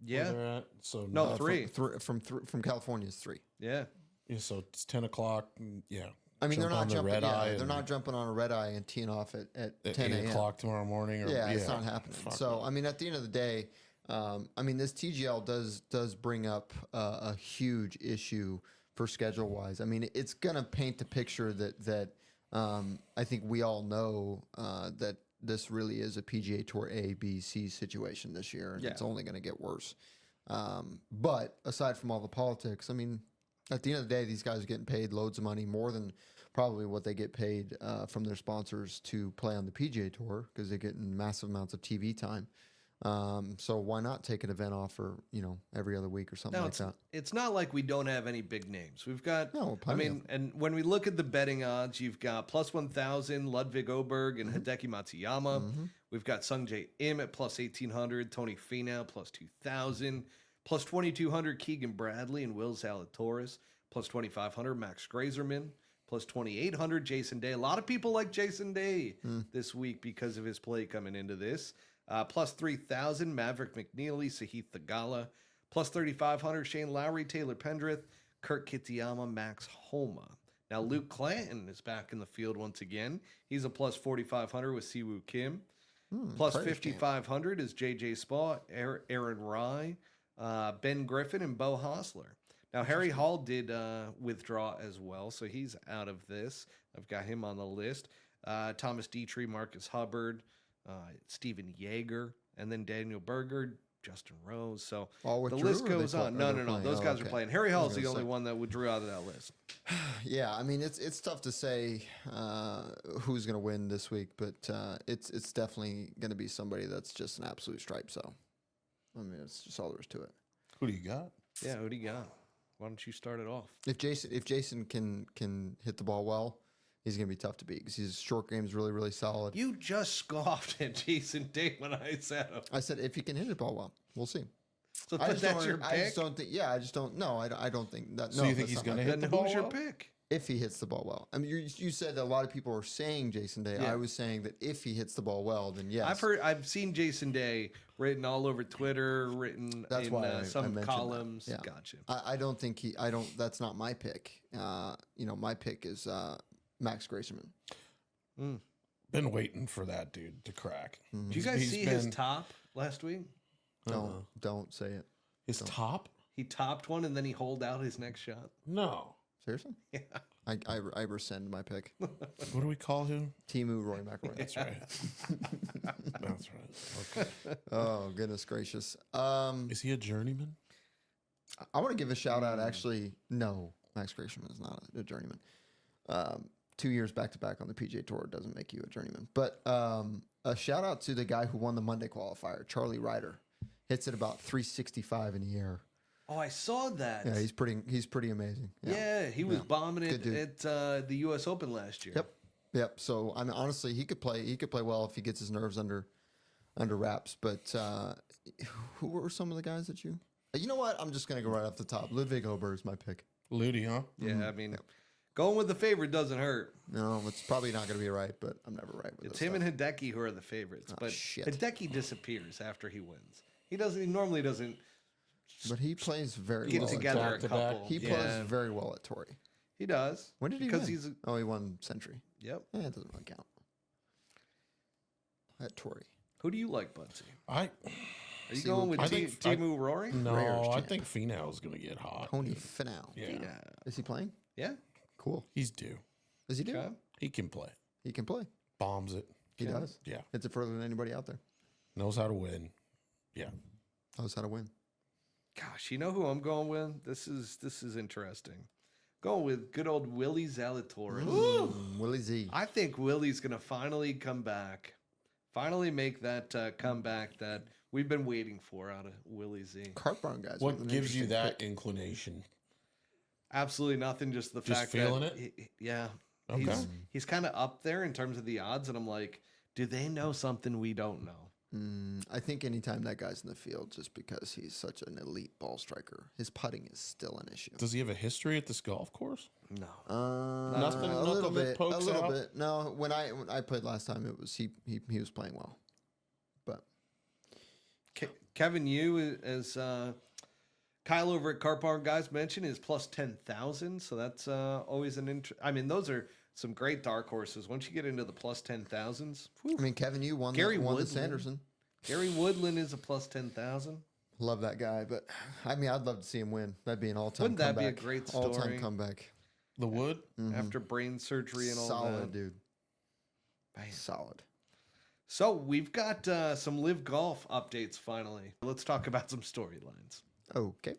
Yeah. Where they're at? So no, 3. From California is 3. Yeah. Yeah. So it's 10 o'clock. Yeah. I mean, they're not jumping. They're not jumping on a red eye and teeing off at 10 8 a.m. o'clock tomorrow morning. Or, it's not happening. So I mean, at the end of the day, this TGL does bring up a huge issue for schedule wise. I mean, it's gonna paint the picture that I think we all know that this really is a PGA Tour A, B, C situation this year, and it's only going to get worse. But aside from all the politics, I mean, at the end of the day, these guys are getting paid loads of money, more than probably what they get paid from their sponsors to play on the PGA Tour, because they're getting massive amounts of TV time. So why not take an event off for, every other week or something like that? It's not like we don't have any big names. We've got, plenty of and when we look at the betting odds, you've got plus 1,000 Ludwig Oberg and Hideki Matsuyama. We've got Sungjae Im at plus 1,800, Tony Finau plus 2,000, plus 2,200 Keegan Bradley and Will Zalatoris, plus 2,500 Max Grazerman, plus 2,800 Jason Day. A lot of people like Jason Day this week because of his play coming into this. Plus 3,000, Maverick McNeely, Sahith Theegala. Plus 3,500, Shane Lowry, Taylor Pendrith, Kurt Kitayama, Max Homa. Now, Luke Clanton is back in the field once again. He's a plus 4,500 with Siwoo Kim. Plus 5,500 is J.J. Spa, Aaron Rye, Ben Griffin, and Bo Hostler. Now, Harry Hall did withdraw as well, so he's out of this. I've got him on the list. Thomas Dietrich, Marcus Hubbard, Steven Yeager, and then Daniel Berger, Justin Rose. So the list goes on. No. Those guys are playing. Harry Hall's the only one that withdrew out of that list. Yeah, I mean, it's tough to say who's going to win this week, but it's definitely going to be somebody that's just an absolute stripe. So, I mean, it's just all there is to it. Who do you got? Yeah, who do you got? Why don't you start it off? If Jason can hit the ball well, he's going to be tough to beat because his short game is really, really solid. You just scoffed at Jason Day when I said him. I said if he can hit the ball well, we'll see. So that's your pick? I just don't think. Yeah, I just don't. No, I don't think that. So you think he's going to hit the ball? Who's your pick? If he hits the ball well. I mean, you said that a lot of people are saying Jason Day. Yeah. I was saying that if he hits the ball well, then yes. I've seen Jason Day written all over Twitter, written That's in why I some mentioned columns. that. Yeah. Gotcha. I don't think that's not my pick. My pick is Max Grayson. Been waiting for that dude to crack. Did you guys see his top last week? Don't say it. His top? He topped one and then he holed out his next shot. No. Seriously? Yeah. I rescind my pick. What do we call him? Timu Roy McIlroy. That's right. That's right. Okay. Oh, goodness gracious. Is he a journeyman? I want to give a shout out. Actually, no, Max Grayson is not a journeyman. 2 years back to back on the PGA Tour doesn't make you a journeyman. But a shout out to the guy who won the Monday qualifier, Charlie Ryder. Hits it about 365 in the air. Oh, I saw that. Yeah, he's pretty amazing. Yeah, he was bombing Good it dude. at the U.S. Open last year. Yep. So I mean, honestly, he could play well if he gets his nerves under wraps. But who were some of the guys that you? You know what? I'm just gonna go right off the top. Ludwig Ober is my pick. Ludi, huh? Yeah, I mean, going with the favorite doesn't hurt. No, it's probably not gonna be right, but I'm never right with It's this him stuff. and Hideki who are the favorites. But shit. Hideki disappears after he wins. He normally doesn't But he plays very get well. together a back-to-back. couple. He plays very well at Torrey. He does. When did he Because win? he's he won Century. yep. Yeah, it doesn't really count. At Torrey. Who do you like, Buttsy? I Are you See, going with I think- Timu Rory? no. Rare's I champ. think Finau's gonna get hot. Tony Finau. Yeah. Yeah. Is he playing? Yeah. Cool. He's due. Does he do? Okay. He can play. He can play. Bombs it. He does. Yeah. Hits it further than anybody out there. Knows how to win. Yeah. Knows how to win. Gosh, you know who I'm going with? This is interesting. Going with good old Willie Zalatoris. Willie Z. I think Willie's going to finally come back. Finally make that comeback that we've been waiting for out of Willie Z. Cart Barn guys. What with an gives you interesting that pick. inclination? Absolutely nothing, just the Just fact feeling that it? yeah. Okay. He's kind of up there in terms of the odds and I'm like, do they know something we don't know? I think anytime that guy's in the field, just because he's such an elite ball striker, his putting is still an issue. Does he have a history at this golf course? No. Nothing- a nothing little that bit. pokes A little out? bit. No, when I played last time, it was he was playing well, but Kevin Yu is Kyle over at Cart Barn Guys mentioned is plus 10,000. So that's always an I mean, those are some great dark horses. Once you get into the plus 10,000s, I mean, Kevin, you won Gary the Woodland. Sanderson. Gary Woodland is a plus 10,000. Love that guy, but I mean, I'd love to see him win. That'd be an all-time. Wouldn't that be a comeback. great All-time story? comeback. The wood? After brain surgery and all Solid, that. dude. Man. Solid. So we've got some LIV Golf updates finally. Let's talk about some storylines. Okay.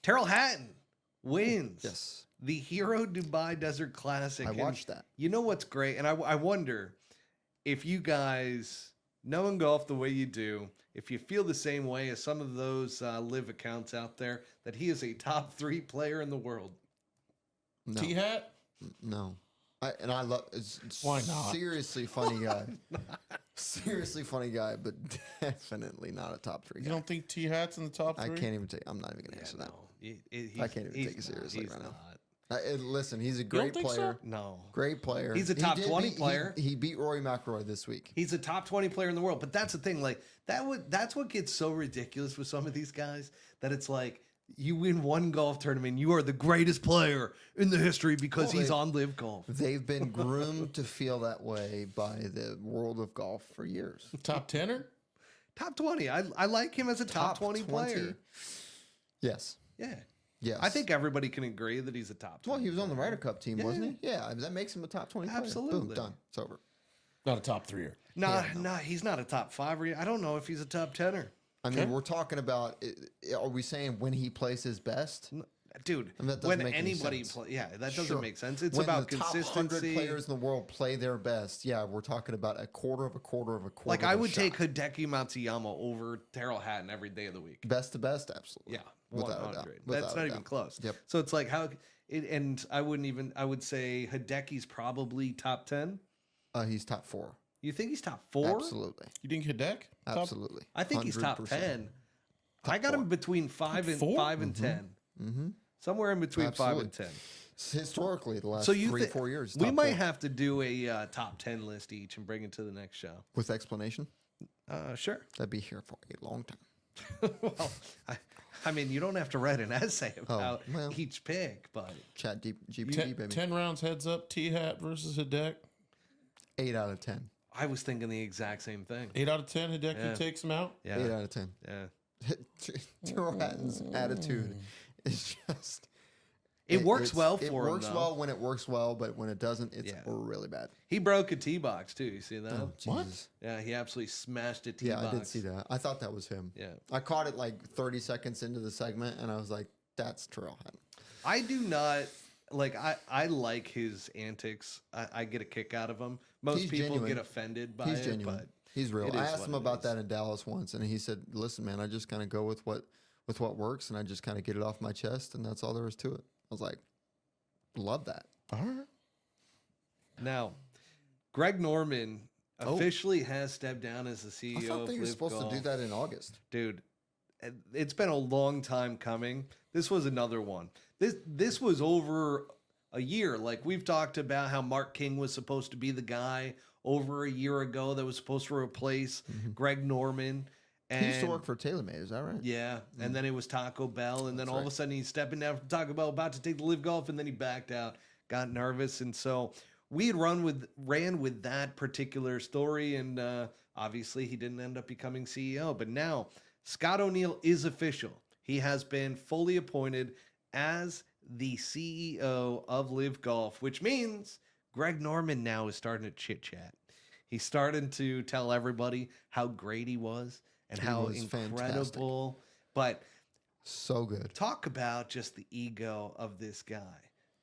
Terrell Hatton wins. Yes. The Hero Dubai Desert Classic. I And watched that. You know what's great? And I wonder if you guys, knowing golf the way you do, if you feel the same way as some of those LIV accounts out there, that he is a top 3 player in the world. No. T-hat? No. I love. It's Why not? Seriously funny guy. Seriously funny guy, but definitely not a top 3 guy. You don't think T-hat's in the top 3? I can't even take. I'm not even gonna answer that. I can't even take it seriously right now. Listen, he's a great think so? player. No. Great player. He's a He top did 20 beat- player. He beat Rory McIlroy this week. He's a top 20 player in the world. But that's the thing. Like that's what gets so ridiculous with some of these guys, that it's like you win one golf tournament, you are the greatest player in the history because he's on LIV Golf. They've been groomed to feel that way by the world of golf for years. Top 10er? Top 20. I like him as a top 20 player. Yes. Yeah. Yes. I think everybody can agree that he's a top 20. Well, he was on the Ryder Cup team, wasn't he? Yeah. That makes him a top 20 player. Absolutely. Boom, done. It's over. Not a top 3er. Nah, he's not a top 5er. I don't know if he's a top 10er. I mean, we're talking about, are we saying when he plays his best? Dude, I mean, that doesn't when make any anybody sense. play, that doesn't Sure. make sense. It's when about the top 100 consistency. players in the world play their best, yeah, we're talking about a quarter of a quarter of a quarter. Like of I a would shot. take Hideki Matsuyama over Terrell Hatton every day of the week. best to best, absolutely. Yeah, Without a 100. doubt. That's Without not a even doubt. close. Yep. So it's like and I would say Hideki's probably top 10. He's top 4. You think he's top 4? Absolutely. You think Hidek? Absolutely. I think he's top 100%. 10. I got him between 5 and 4? 5 and 10. Mm-hmm. Somewhere in between 5 and 10. Historically, the last So you 4 years. we top might 4. have to do a top 10 list each and bring it to the next show. With explanation. Sure. I'd be here for a long time. Well, I mean, you don't have to write an essay about well. each pick, but Chat GPT, baby. 10 rounds heads up, T-Hat versus Hideki. 8 out of 10. I was thinking the exact same thing. 8 out of 10, Hideki Yeah. takes him out. Yeah. 8 out of 10. Yeah. Tyrrell Hatton's attitude is just... It works well for him, It works though. well when it works well, but when it doesn't, it's Yeah. really bad. He broke a tee box too. You see that? What? Jesus. Yeah, he absolutely smashed a tee Yeah, box. I did see that. I thought that was him. Yeah. I caught it like 30 seconds into the segment, and I was like, that's Tyrrell Hatton. I do not like. I like his antics. I get a kick out of him. Most He's people genuine. get offended by He's it, genuine. but He's real. it I is asked what him it about is. that in Dallas once, and he said, listen, man, I just kind of go with what works, and I just kind of get it off my chest, and that's all there is to it. I was like, love that. All right. now, Greg Norman officially has stepped down as the CEO I thought of they were LIV supposed Golf. to do that in August. Dude, it's been a long time coming. This was another one. This was over a year. Like, we've talked about how Mark King was supposed to be the guy over a year ago that was supposed to replace Greg Norman. And He used to work for TaylorMade, is that right? yeah, and then it was Taco Bell, and then all of a sudden he's stepping down from Taco Bell, about to take the LIV Golf, and then he backed out, got nervous, and so we had ran with that particular story, and obviously he didn't end up becoming CEO. But now Scott O'Neill is official; he has been fully appointed as the CEO of LIV Golf, which means Greg Norman now is starting to chit chat. He's starting to tell everybody how great he was. And He how was incredible. But So good. talk about just the ego of this guy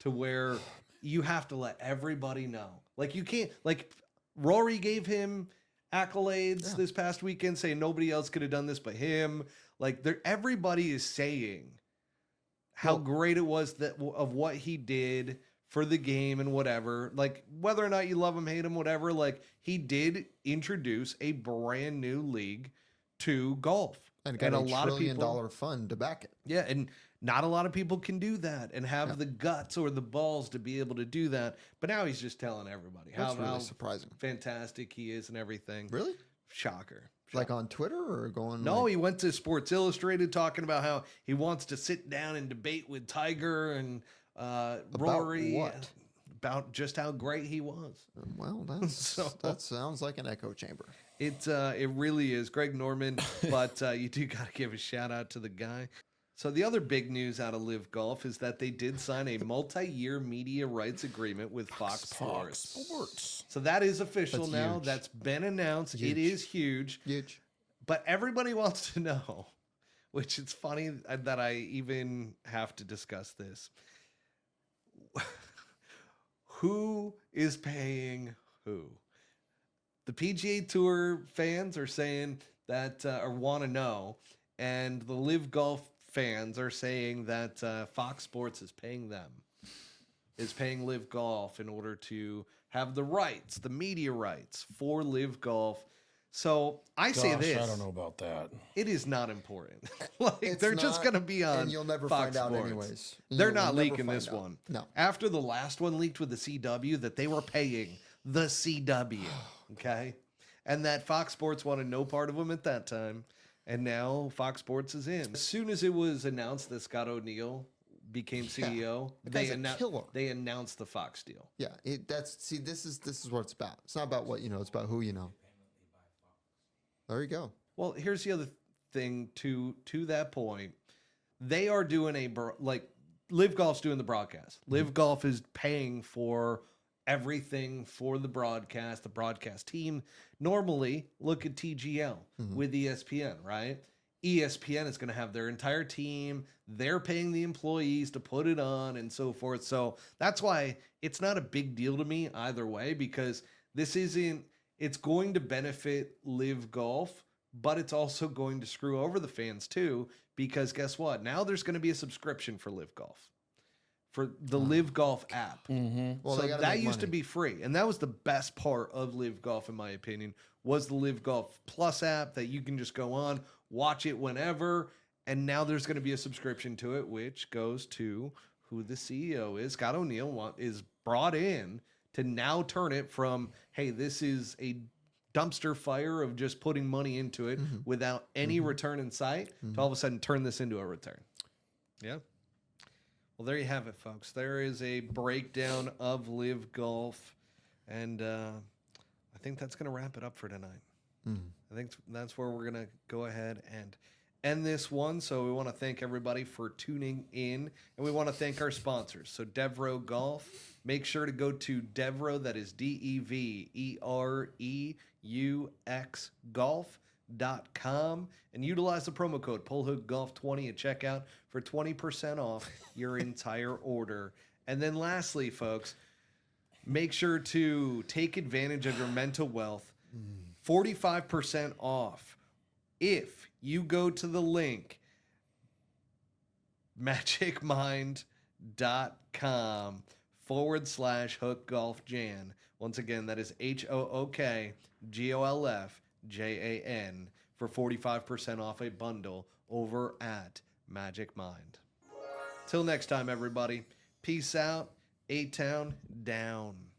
to where you have to let everybody know. Like, you can't, like, Rory gave him accolades this past weekend saying nobody else could have done this but him. Like, everybody is saying how great it was of what he did for the game and whatever. Like, whether or not you love him, hate him, whatever, like, he did introduce a brand new league to golf, And got a a lot of $1 people, trillion fund to back it. yeah, and not a lot of people can do that and have the guts or the balls to be able to do that. But now he's just telling everybody That's how really surprising. fantastic he is and everything. Really? Shocker. Like on Twitter or going? No, like, he went to Sports Illustrated talking about how he wants to sit down and debate with Tiger and Rory. what? About just how great he was. well, that's, So- that sounds like an echo chamber. It really is Greg Norman, but you do got to give a shout out to the guy. So the other big news out of LIV Golf is that they did sign a multi-year media rights agreement with Fox Sports. So that is official That's now. huge. That's been announced. It Huge. is huge. Huge. But everybody wants to know, which it's funny that I even have to discuss this. Who is paying who? The PGA Tour fans are saying that, or want to know, and the LIV Golf fans are saying that Fox Sports is paying them, is paying LIV Golf in order to have the rights, the media rights for LIV Golf. So I say Gosh, this. I don't know about that. It is not important. Like, It's they're just not, going to be on and you'll never Fox find out Sports. anyways. They're You'll not never leaking find this out. one. No. After the last one leaked with the CW, that they were paying the CW, okay? And that Fox Sports wanted no part of them at that time. And now Fox Sports is in. As soon as it was announced that Scott O'Neill became CEO, The guy's a killer. they announced the Fox deal. Yeah, this is what it's about. It's not about what you know. It's about who you know. There you go. Well, here's the other thing to that point. They are doing LIV Golf's doing the broadcast. LIV Golf is paying for everything for the broadcast team. Normally, look at TGL with ESPN, right? ESPN is going to have their entire team. They're paying the employees to put it on and so forth. So that's why it's not a big deal to me either way, because it's going to benefit LIV Golf, but it's also going to screw over the fans too, because guess what? Now there's going to be a subscription for LIV Golf, for the LIV Golf app. Well, So they gotta that make used to money. be free, and that was the best part of LIV Golf, in my opinion, was the LIV Golf Plus app that you can just go on, watch it whenever, And now there's going to be a subscription to it, which goes to who the CEO is. Scott O'Neill is brought in to now turn it from, hey, this is a dumpster fire of just putting money into it without any return in sight, to all of a sudden turn this into a return. Yeah. Well, there you have it, folks. There is a breakdown of LIV Golf. And I think that's going to wrap it up for tonight. I think that's where we're going to go ahead and end this one. So we want to thank everybody for tuning in, and we want to thank our sponsors. So Devereux Golf, make sure to go to Devereux, that is DEVEREUX golf.com, and utilize the promo code PullHookGolf20 at checkout for 20% off your entire order. And then lastly, folks, make sure to take advantage of your mental wealth. 45% off if you go to the link magicmind.com/hookgolfjan. Once again, that is HOOKGOLFJAN for 45% off a bundle over at Magic Mind. Till next time, everybody. Peace out. A-Town down.